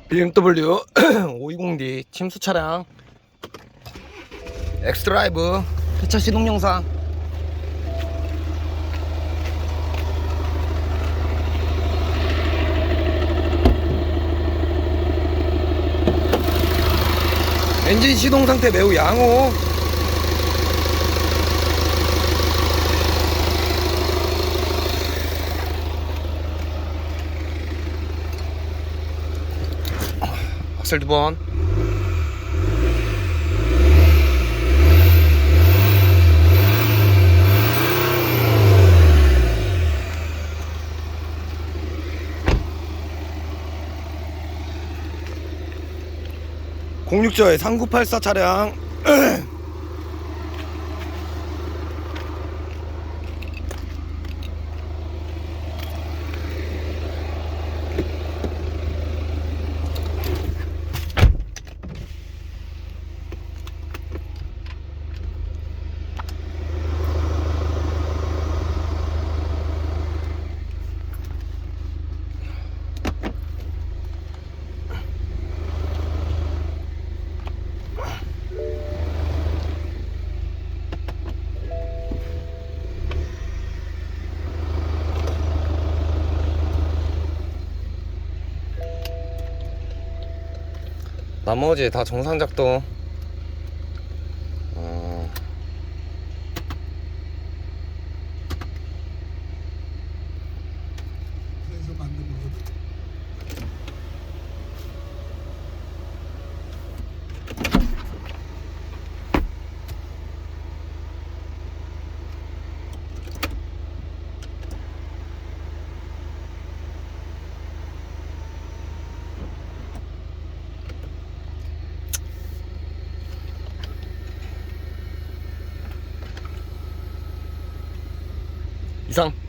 BMW 520D 침수 차량 엑스드라이브 폐차 시동 영상. 엔진 시동 상태 매우 양호. 악셀 2번. 공육저의 3984 차량 나머지 다 정상 작동. 그래서 만든 거거든. 이상.